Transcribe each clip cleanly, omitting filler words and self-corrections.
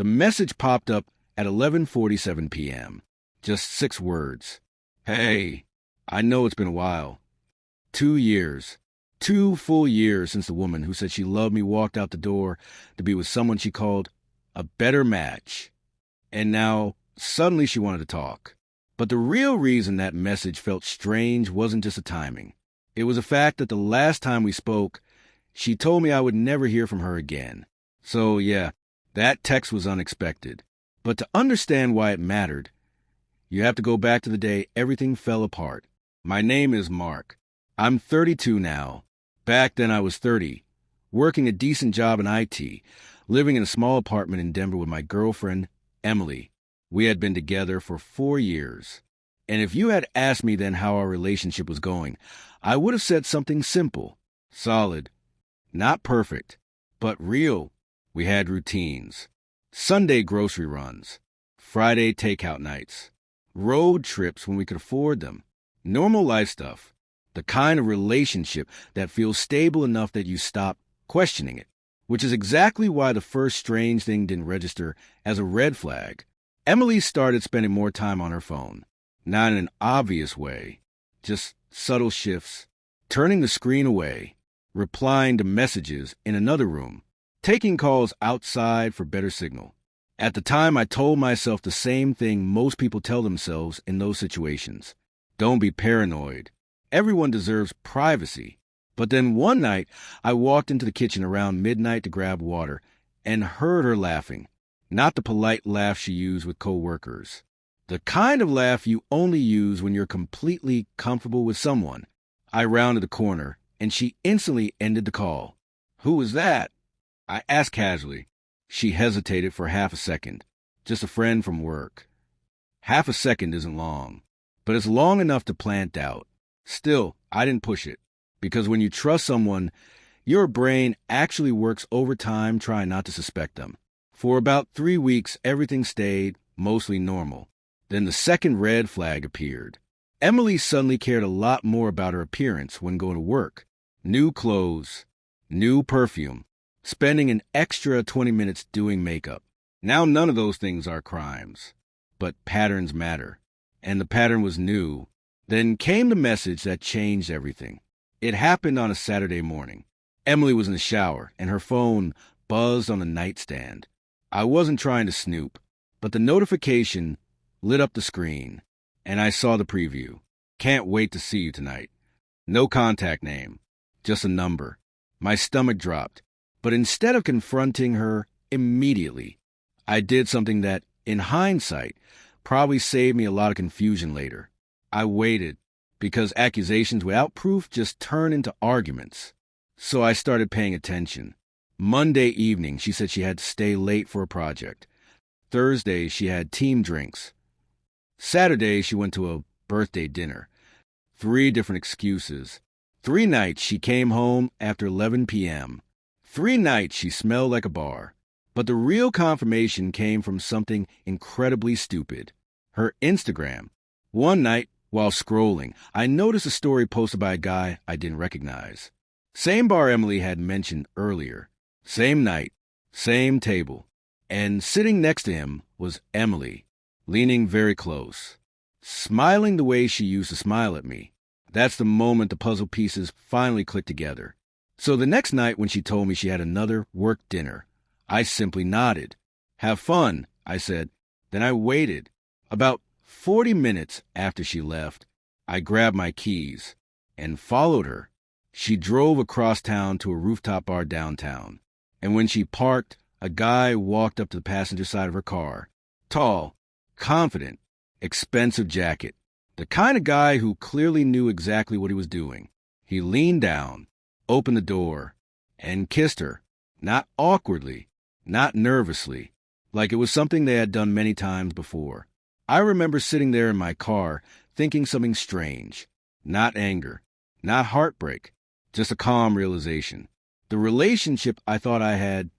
The message popped up at 11:47 p.m. Just 6 words. Hey, I know it's been a while. 2 years. 2 full years since the woman who said she loved me walked out the door to be with someone she called a better match. And now, suddenly she wanted to talk. But the real reason that message felt strange wasn't just the timing. It was the fact that the last time we spoke, she told me I would never hear from her again. So yeah, that text was unexpected. But to understand why it mattered, you have to go back to the day everything fell apart. My name is Mark. I'm 32 now. Back then I was 30, working a decent job in IT, living in a small apartment in Denver with my girlfriend, Emily. We had been together for 4 years. And if you had asked me then how our relationship was going, I would have said something simple, solid, not perfect, but real. We had routines. Sunday grocery runs, Friday takeout nights, road trips when we could afford them, normal life stuff, the kind of relationship that feels stable enough that you stop questioning it, which is exactly why the first strange thing didn't register as a red flag. Emily started spending more time on her phone, not in an obvious way, just subtle shifts, turning the screen away, replying to messages in another room, taking calls outside for better signal. At the time, I told myself the same thing most people tell themselves in those situations. Don't be paranoid. Everyone deserves privacy. But then one night, I walked into the kitchen around midnight to grab water and heard her laughing. Not the polite laugh she used with coworkers. The kind of laugh you only use when you're completely comfortable with someone. I rounded the corner, and she instantly ended the call. Who was that? I asked casually. She hesitated for half a second. Just a friend from work. Half a second isn't long, but it's long enough to plant doubt. Still, I didn't push it, because when you trust someone, your brain actually works overtime trying not to suspect them. For about 3 weeks, everything stayed mostly normal. Then the second red flag appeared. Emily suddenly cared a lot more about her appearance when going to work. New clothes, new perfume, spending an extra 20 minutes doing makeup. Now none of those things are crimes, but patterns matter. And the pattern was new. Then came the message that changed everything. It happened on a Saturday morning. Emily was in the shower, and her phone buzzed on the nightstand. I wasn't trying to snoop, but the notification lit up the screen, and I saw the preview. Can't wait to see you tonight. No contact name, just a number. My stomach dropped, but instead of confronting her immediately, I did something that, in hindsight, probably saved me a lot of confusion later. I waited, because accusations without proof just turn into arguments. So I started paying attention. Monday evening, she said she had to stay late for a project. Thursday, she had team drinks. Saturday, she went to a birthday dinner. 3 different excuses. 3 nights she came home after 11 p.m. 3 nights she smelled like a bar. But the real confirmation came from something incredibly stupid. Her Instagram. One night, while scrolling, I noticed a story posted by a guy I didn't recognize. Same bar Emily had mentioned earlier. Same night, same table. And sitting next to him was Emily, leaning very close, smiling the way she used to smile at me. That's the moment the puzzle pieces finally clicked together. So the next night when she told me she had another work dinner, I simply nodded. Have fun, I said. Then I waited. About 40 minutes after she left, I grabbed my keys and followed her. She drove across town to a rooftop bar downtown. And when she parked, a guy walked up to the passenger side of her car. Tall, confident, expensive jacket. The kind of guy who clearly knew exactly what he was doing. He leaned down, opened the door, and kissed her. Not awkwardly, not nervously, like it was something they had done many times before. I remember sitting there in my car, thinking something strange. Not anger, not heartbreak, just a calm realization. The relationship I thought I had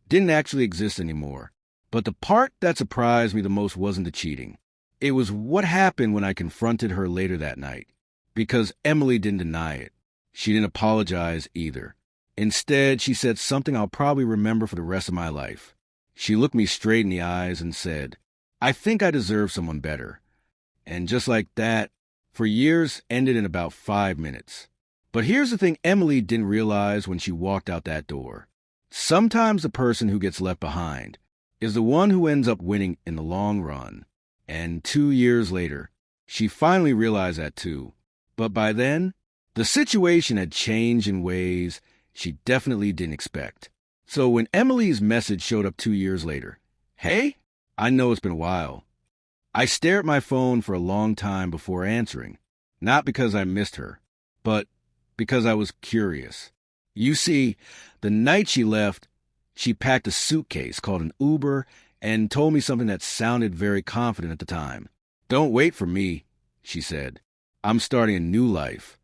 didn't actually exist anymore. But the part that surprised me the most wasn't the cheating. It was what happened when I confronted her later that night. Because Emily didn't deny it. She didn't apologize either. Instead, she said something I'll probably remember for the rest of my life. She looked me straight in the eyes and said, "I think I deserve someone better." And just like that, for years ended in about 5 minutes. But here's the thing Emily didn't realize when she walked out that door. Sometimes the person who gets left behind is the one who ends up winning in the long run. And 2 years later, she finally realized that too. But by then, the situation had changed in ways she definitely didn't expect. So when Emily's message showed up 2 years later, "Hey, I know it's been a while," I stared at my phone for a long time before answering. Not because I missed her, but because I was curious. You see, the night she left, she packed a suitcase, called an Uber, and told me something that sounded very confident at the time. "Don't wait for me," she said. "I'm starting a new life."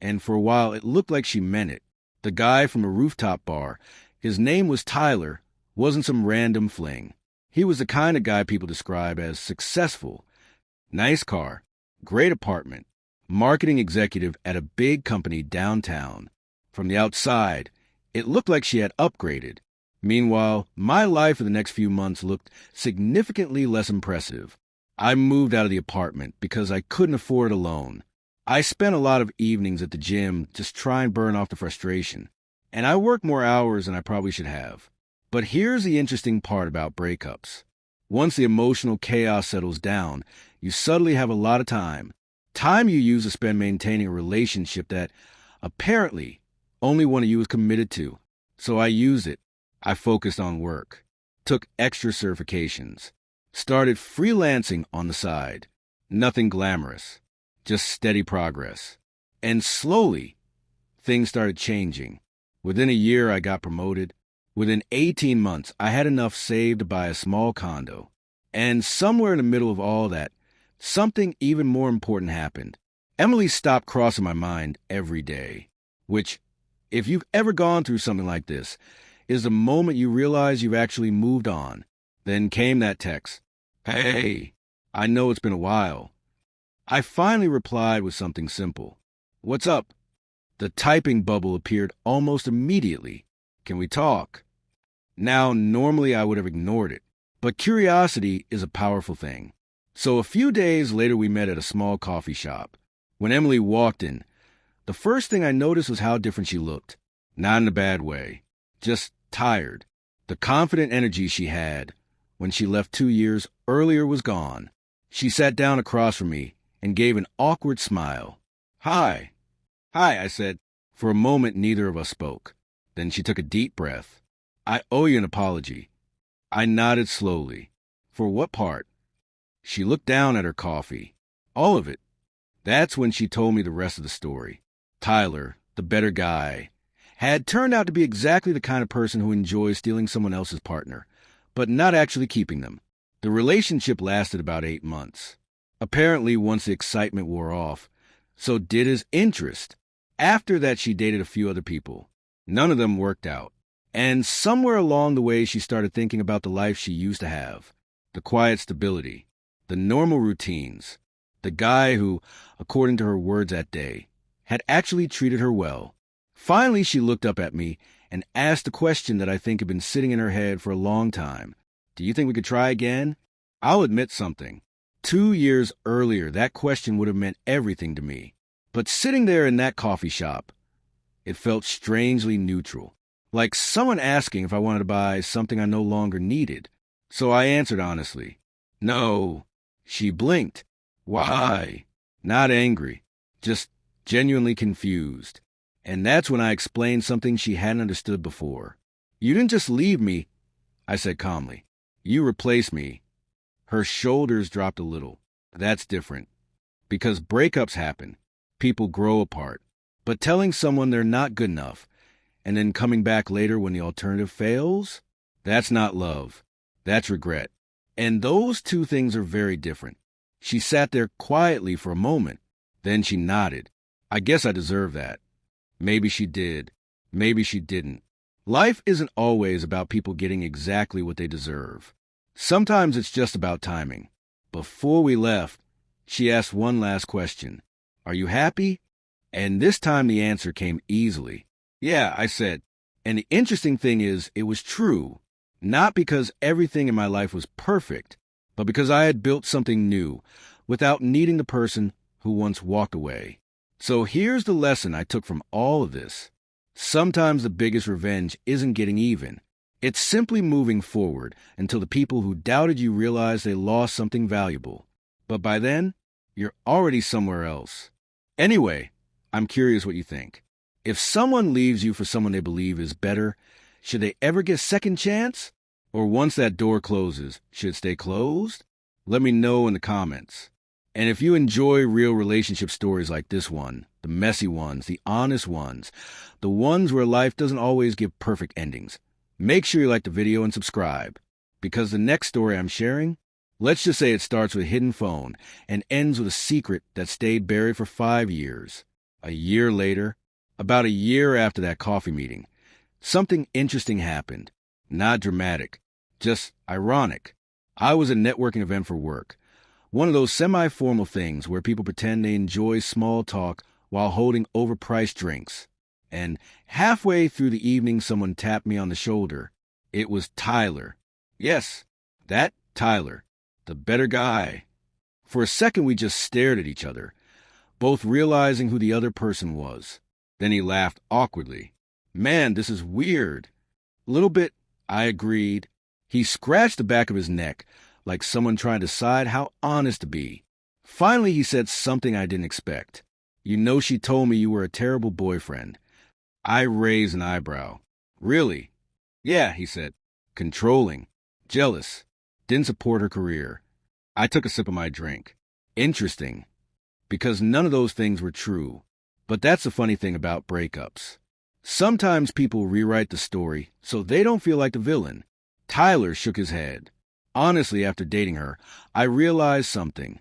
And for a while, it looked like she meant it. The guy from a rooftop bar, his name was Tyler, wasn't some random fling. He was the kind of guy people describe as successful. Nice car, great apartment, marketing executive at a big company downtown. From the outside, it looked like she had upgraded. Meanwhile, my life for the next few months looked significantly less impressive. I moved out of the apartment because I couldn't afford it alone. I spent a lot of evenings at the gym just trying to burn off the frustration. And I worked more hours than I probably should have. But here's the interesting part about breakups. Once the emotional chaos settles down, you suddenly have a lot of time. Time you use to spend maintaining a relationship that, apparently, only one of you is committed to. So I used it. I focused on work, took extra certifications, started freelancing on the side. Nothing glamorous, just steady progress. And slowly, things started changing. Within a year, I got promoted. Within 18 months, I had enough saved to buy a small condo. And somewhere in the middle of all that, something even more important happened. Emily stopped crossing my mind every day, which, if you've ever gone through something like this, is the moment you realize you've actually moved on. Then came that text. "Hey, I know it's been a while." I finally replied with something simple. "What's up?" The typing bubble appeared almost immediately. "Can we talk?" Now, normally I would have ignored it, but curiosity is a powerful thing. So a few days later we met at a small coffee shop. When Emily walked in, the first thing I noticed was how different she looked. Not in a bad way, just tired. The confident energy she had when she left 2 years earlier was gone. She sat down across from me and gave an awkward smile. "Hi." "Hi," I said. For a moment, neither of us spoke. Then she took a deep breath. "I owe you an apology." I nodded slowly. "For what part?" She looked down at her coffee. "All of it." That's when she told me the rest of the story. Tyler, the better guy, had turned out to be exactly the kind of person who enjoys stealing someone else's partner, but not actually keeping them. The relationship lasted about 8 months. Apparently, once the excitement wore off, so did his interest. After that, she dated a few other people. None of them worked out. And somewhere along the way, she started thinking about the life she used to have. The quiet stability, the normal routines, the guy who, according to her words that day, had actually treated her well. Finally, she looked up at me and asked a question that I think had been sitting in her head for a long time. "Do you think we could try again?" I'll admit something. 2 years earlier, that question would have meant everything to me. But sitting there in that coffee shop, it felt strangely neutral. Like someone asking if I wanted to buy something I no longer needed. So I answered honestly, "No." She blinked. "Why?" Not angry, just genuinely confused. And that's when I explained something she hadn't understood before. "You didn't just leave me," I said calmly. "You replaced me." Her shoulders dropped a little. That's different. Because breakups happen. People grow apart. But telling someone they're not good enough and then coming back later when the alternative fails, that's not love. That's regret. And those two things are very different. She sat there quietly for a moment. Then she nodded. I guess I deserve that. Maybe she did. Maybe she didn't. Life isn't always about people getting exactly what they deserve. Sometimes it's just about timing. Before we left, she asked one last question. "Are you happy?" And this time the answer came easily. "Yeah," I said. And the interesting thing is, it was true. Not because everything in my life was perfect, but because I had built something new without needing the person who once walked away. So here's the lesson I took from all of this. Sometimes the biggest revenge isn't getting even. It's simply moving forward until the people who doubted you realize they lost something valuable. But by then, you're already somewhere else. Anyway, I'm curious what you think. If someone leaves you for someone they believe is better, should they ever get a second chance? Or once that door closes, should it stay closed? Let me know in the comments. And if you enjoy real relationship stories like this one, the messy ones, the honest ones, the ones where life doesn't always give perfect endings, make sure you like the video and subscribe. Because the next story I'm sharing, let's just say it starts with a hidden phone and ends with a secret that stayed buried for 5 years. A year later, about a year after that coffee meeting, something interesting happened. Not dramatic, just ironic. I was at a networking event for work. One of those semi-formal things where people pretend they enjoy small talk while holding overpriced drinks. And halfway through the evening, someone tapped me on the shoulder. It was Tyler. Yes, that Tyler, the better guy. For a second, we just stared at each other, both realizing who the other person was. Then he laughed awkwardly. Man, this is weird. A little bit, I agreed. He scratched the back of his neck, like someone trying to decide how honest to be. Finally, he said something I didn't expect. You know, she told me you were a terrible boyfriend. I raised an eyebrow. Really? Yeah, he said. Controlling. Jealous. Didn't support her career. I took a sip of my drink. Interesting. Because none of those things were true. But that's the funny thing about breakups. Sometimes people rewrite the story so they don't feel like the villain. Tyler shook his head. Honestly, after dating her, I realized something.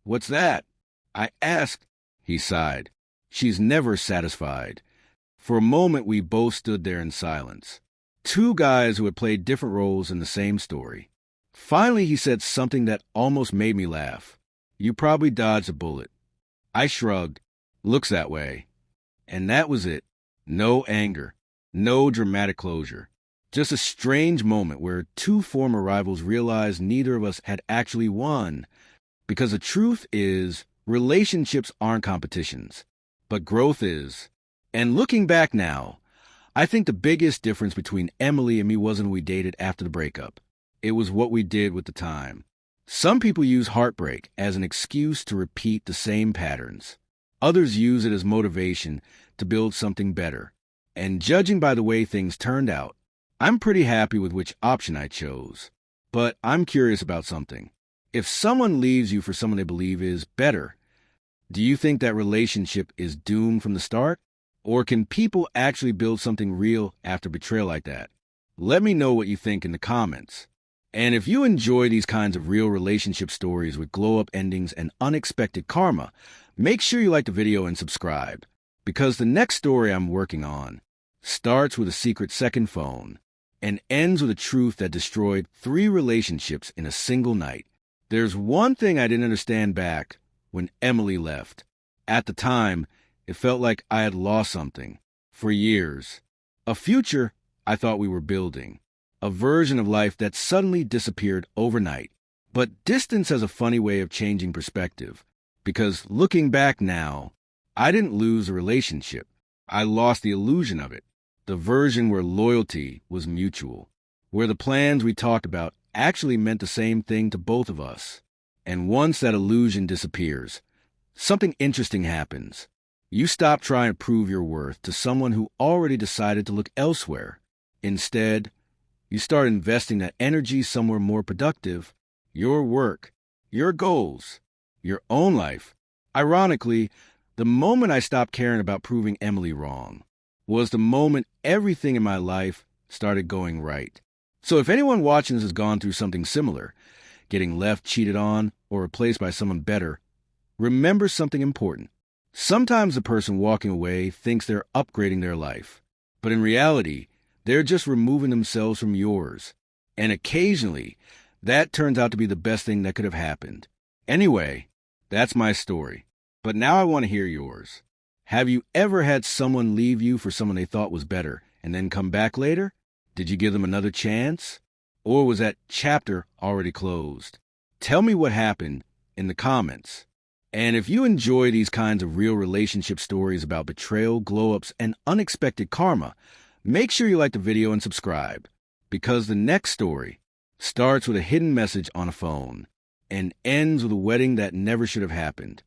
What's that? I asked. He sighed. She's never satisfied. For a moment, we both stood there in silence. Two guys who had played different roles in the same story. Finally, he said something that almost made me laugh. You probably dodged a bullet. I shrugged. Looks that way. And that was it. No anger. No dramatic closure. Just a strange moment where two former rivals realized neither of us had actually won. Because the truth is, relationships aren't competitions, but growth is. And looking back now, I think the biggest difference between Emily and me wasn't who we dated after the breakup. It was what we did with the time. Some people use heartbreak as an excuse to repeat the same patterns. Others use it as motivation to build something better. And judging by the way things turned out, I'm pretty happy with which option I chose. But I'm curious about something. If someone leaves you for someone they believe is better, do you think that relationship is doomed from the start? Or can people actually build something real after betrayal like that? Let me know what you think in the comments. And if you enjoy these kinds of real relationship stories with glow-up endings and unexpected karma, make sure you like the video and subscribe. Because the next story I'm working on starts with a secret second phone and ends with a truth that destroyed 3 relationships in a single night. There's one thing I didn't understand back when Emily left. At the time, it felt like I had lost something. For years. A future I thought we were building. A version of life that suddenly disappeared overnight. But distance has a funny way of changing perspective. Because looking back now, I didn't lose a relationship. I lost the illusion of it. The version where loyalty was mutual. Where the plans we talked about actually meant the same thing to both of us. And once that illusion disappears, something interesting happens. You stop trying to prove your worth to someone who already decided to look elsewhere. Instead, you start investing that energy somewhere more productive. Your work, your goals, your own life. Ironically, the moment I stopped caring about proving Emily wrong was the moment everything in my life started going right. So if anyone watching this has gone through something similar, getting left, cheated on, or replaced by someone better, remember something important. Sometimes the person walking away thinks they're upgrading their life, but in reality, they're just removing themselves from yours. And occasionally, that turns out to be the best thing that could have happened. Anyway, that's my story. But now I want to hear yours. Have you ever had someone leave you for someone they thought was better and then come back later? Did you give them another chance? Or was that chapter already closed? Tell me what happened in the comments. And if you enjoy these kinds of real relationship stories about betrayal, glow-ups, and unexpected karma, make sure you like the video and subscribe, because the next story starts with a hidden message on a phone and ends with a wedding that never should have happened.